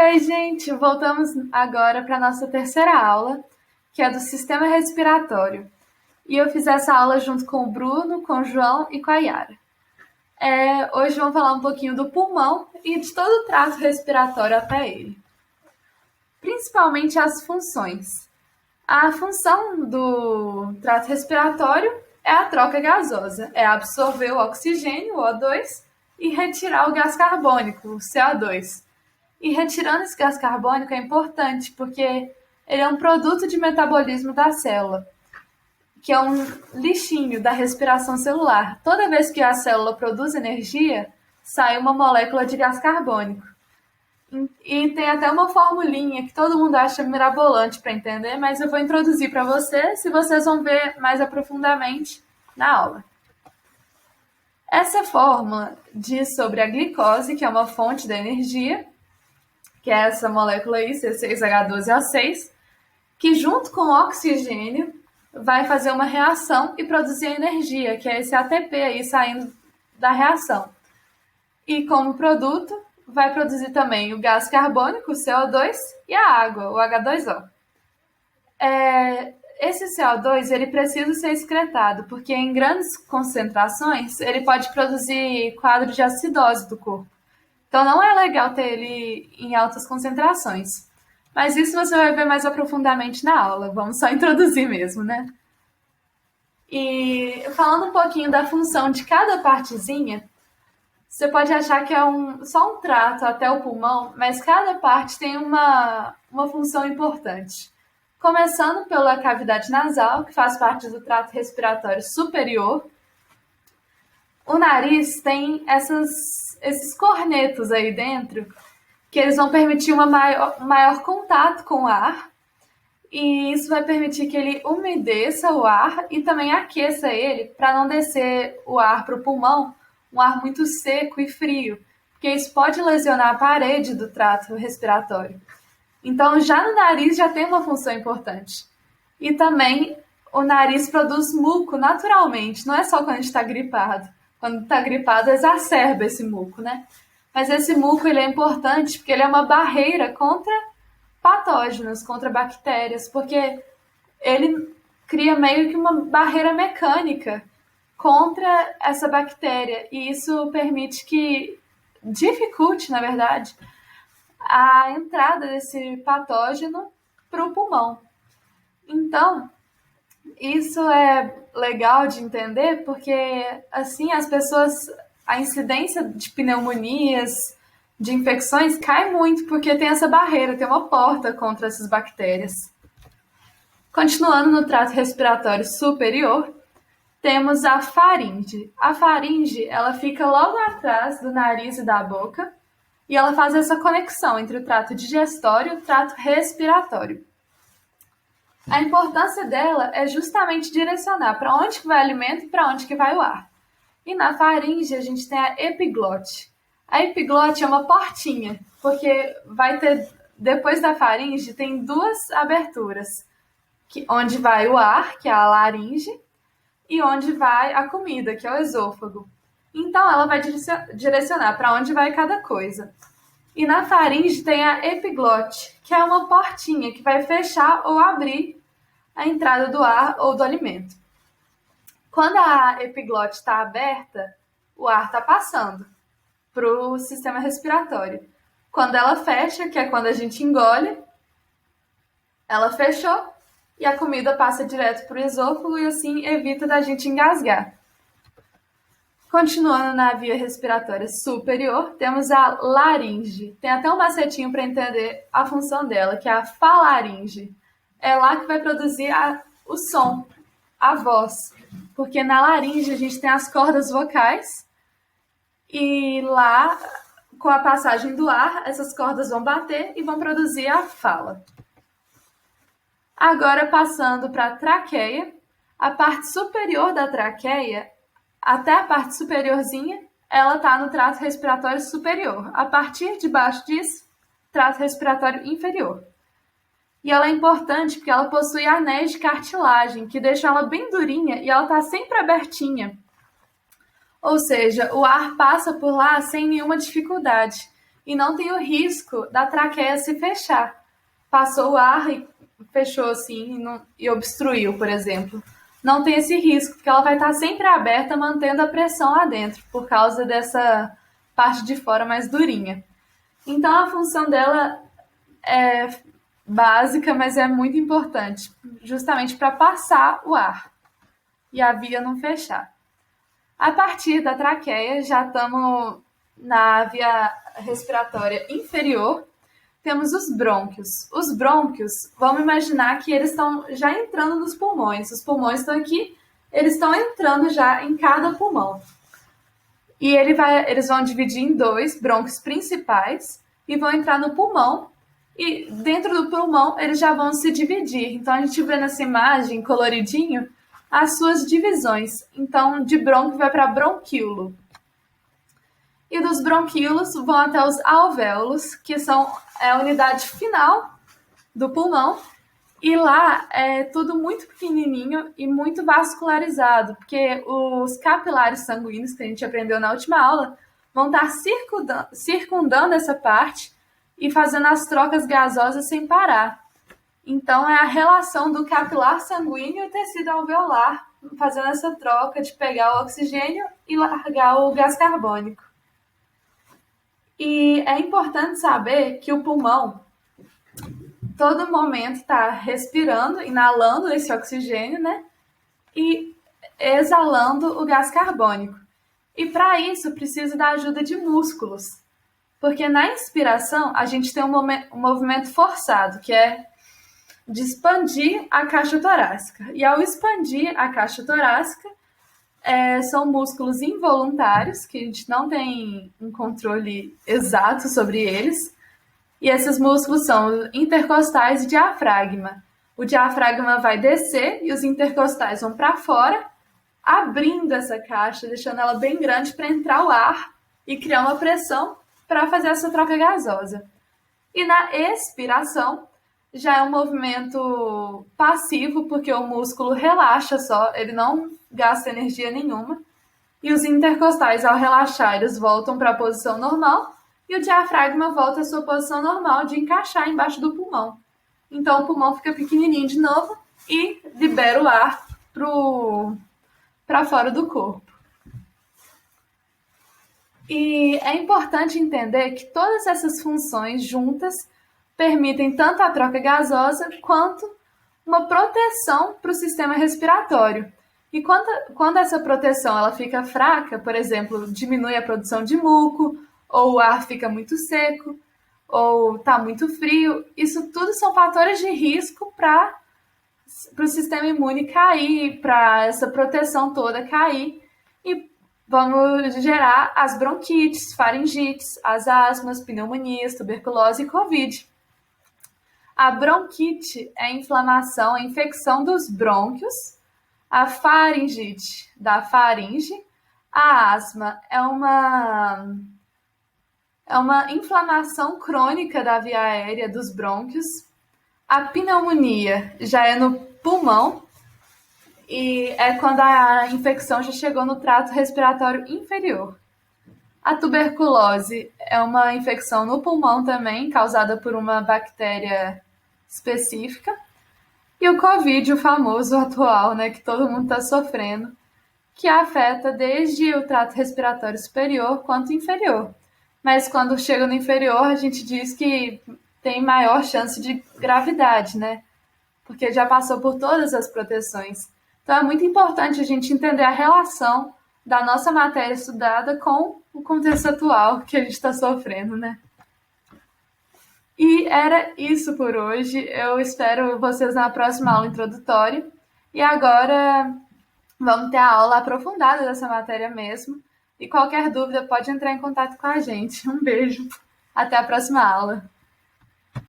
Oi, gente! Voltamos agora para a nossa terceira aula, que é do sistema respiratório. E eu fiz essa aula junto com o Bruno, com o João e com a Yara. Hoje vamos falar um pouquinho do pulmão e de todo o trato respiratório até ele. Principalmente as funções. A função do trato respiratório é a troca gasosa, é absorver o oxigênio, o O2, e retirar o gás carbônico, o CO2. E retirando esse gás carbônico é importante, porque ele é um produto de metabolismo da célula, que é um lixinho da respiração celular. Toda vez que a célula produz energia, sai uma molécula de gás carbônico. E tem até uma formulinha que todo mundo acha mirabolante para entender, mas eu vou introduzir para vocês e vocês vão ver mais aprofundadamente na aula. Essa fórmula diz sobre a glicose, que é uma fonte da energia, que é essa molécula aí, C6H12O6, que junto com o oxigênio vai fazer uma reação e produzir energia, que é esse ATP aí saindo da reação. E como produto, vai produzir também o gás carbônico, o CO2, e a água, o H2O. Esse CO2 ele precisa ser excretado, porque em grandes concentrações ele pode produzir quadro de acidose do corpo. Então não é legal ter ele em altas concentrações. Mas isso você vai ver mais aprofundadamente na aula. Vamos só introduzir mesmo, né? E falando um pouquinho da função de cada partezinha, você pode achar que é só um trato até o pulmão, mas cada parte tem uma função importante. Começando pela cavidade nasal, que faz parte do trato respiratório superior. O nariz tem esses cornetos aí dentro, que eles vão permitir um maior contato com o ar, e isso vai permitir que ele umedeça o ar e também aqueça ele, para não descer o ar para o pulmão, um ar muito seco e frio, porque isso pode lesionar a parede do trato respiratório. Então, já no nariz já tem uma função importante. E também o nariz produz muco naturalmente, não é só quando a gente está gripado. Quando está gripado, exacerba esse muco, né? Mas esse muco ele é importante porque ele é uma barreira contra patógenos, contra bactérias, porque ele cria meio que uma barreira mecânica contra essa bactéria. E isso permite que dificulte, na verdade, a entrada desse patógeno para o pulmão. Então, isso é legal de entender porque, assim, a incidência de pneumonias, de infecções, cai muito porque tem essa barreira, tem uma porta contra essas bactérias. Continuando no trato respiratório superior, temos a faringe. A faringe, ela fica logo atrás do nariz e da boca e ela faz essa conexão entre o trato digestório e o trato respiratório. A importância dela é justamente direcionar para onde que vai o alimento e para onde que vai o ar. E na faringe a gente tem a epiglote. A epiglote é uma portinha, porque vai ter, depois da faringe, tem duas aberturas, onde vai o ar, que é a laringe, e onde vai a comida, que é o esôfago. Então ela vai direcionar para onde vai cada coisa. E na faringe tem a epiglote, que é uma portinha que vai fechar ou abrir a entrada do ar ou do alimento. Quando a epiglote está aberta, o ar está passando para o sistema respiratório. Quando ela fecha, que é quando a gente engole, ela fechou e a comida passa direto para o esôfago e assim evita da gente engasgar. Continuando na via respiratória superior, temos a laringe. Tem até um macetinho para entender a função dela, que é a falange. É lá que vai produzir o som, a voz. Porque na laringe a gente tem as cordas vocais e lá, com a passagem do ar, essas cordas vão bater e vão produzir a fala. Agora, passando para a traqueia, a parte superior da traqueia, até a parte superiorzinha, ela está no trato respiratório superior. A partir de baixo disso, trato respiratório inferior. E ela é importante porque ela possui anéis de cartilagem, que deixam ela bem durinha e ela está sempre abertinha. Ou seja, o ar passa por lá sem nenhuma dificuldade. e não tem o risco da traqueia se fechar. Passou o ar e fechou assim e obstruiu, por exemplo. Não tem esse risco, porque ela vai estar sempre aberta, mantendo a pressão lá dentro, por causa dessa parte de fora mais durinha. Então, a função dela é básica, mas é muito importante, justamente para passar o ar e a via não fechar. A partir da traqueia, já estamos na via respiratória inferior, temos os brônquios. Os brônquios, vamos imaginar que eles estão já entrando nos pulmões. Os pulmões estão aqui, eles estão entrando já em cada pulmão. E eles vão dividir em dois brônquios principais e vão entrar no pulmão. E dentro do pulmão, eles já vão se dividir. Então, a gente vê nessa imagem, coloridinho, as suas divisões. Então, de brônquio vai para bronquíolo. E dos bronquíolos vão até os alvéolos, que são a unidade final do pulmão. E lá é tudo muito pequenininho e muito vascularizado, porque os capilares sanguíneos, que a gente aprendeu na última aula, vão estar circundando essa parte e fazendo as trocas gasosas sem parar. Então, é a relação do capilar sanguíneo e o tecido alveolar, fazendo essa troca de pegar o oxigênio e largar o gás carbônico. E é importante saber que o pulmão, todo momento, está respirando, inalando esse oxigênio, né? E exalando o gás carbônico. E para isso, precisa da ajuda de músculos. Porque na inspiração, a gente tem um movimento forçado, que é de expandir a caixa torácica. E ao expandir a caixa torácica, são músculos involuntários, que a gente não tem um controle exato sobre eles. E esses músculos são intercostais e diafragma. O diafragma vai descer e os intercostais vão para fora, abrindo essa caixa, deixando ela bem grande para entrar o ar e criar uma pressão para fazer essa troca gasosa. E na expiração, já é um movimento passivo, porque o músculo relaxa só, ele não gasta energia nenhuma. E os intercostais, ao relaxar, eles voltam para a posição normal e o diafragma volta à sua posição normal de encaixar embaixo do pulmão. Então o pulmão fica pequenininho de novo e libera o ar para fora do corpo. E é importante entender que todas essas funções juntas permitem tanto a troca gasosa quanto uma proteção para o sistema respiratório. E quando essa proteção ela fica fraca, por exemplo, diminui a produção de muco, ou o ar fica muito seco, ou está muito frio, isso tudo são fatores de risco para o sistema imune cair, para essa proteção toda cair, e vamos gerar as bronquites, faringites, as asmas, pneumonias, tuberculose e Covid. A bronquite é a inflamação, a infecção dos brônquios, a faringite da faringe, a asma é uma inflamação crônica da via aérea dos brônquios, a pneumonia já é no pulmão e é quando a infecção já chegou no trato respiratório inferior. A tuberculose é uma infecção no pulmão também, causada por uma bactéria específica. E o Covid, o famoso atual, né, que todo mundo está sofrendo, que afeta desde o trato respiratório superior quanto inferior. Mas quando chega no inferior, a gente diz que tem maior chance de gravidade, né? Porque já passou por todas as proteções. Então é muito importante a gente entender a relação da nossa matéria estudada com o contexto atual que a gente está sofrendo, né? E era isso por hoje. Eu espero vocês na próxima aula introdutória. E agora vamos ter a aula aprofundada dessa matéria mesmo. E qualquer dúvida pode entrar em contato com a gente. Um beijo. Até a próxima aula.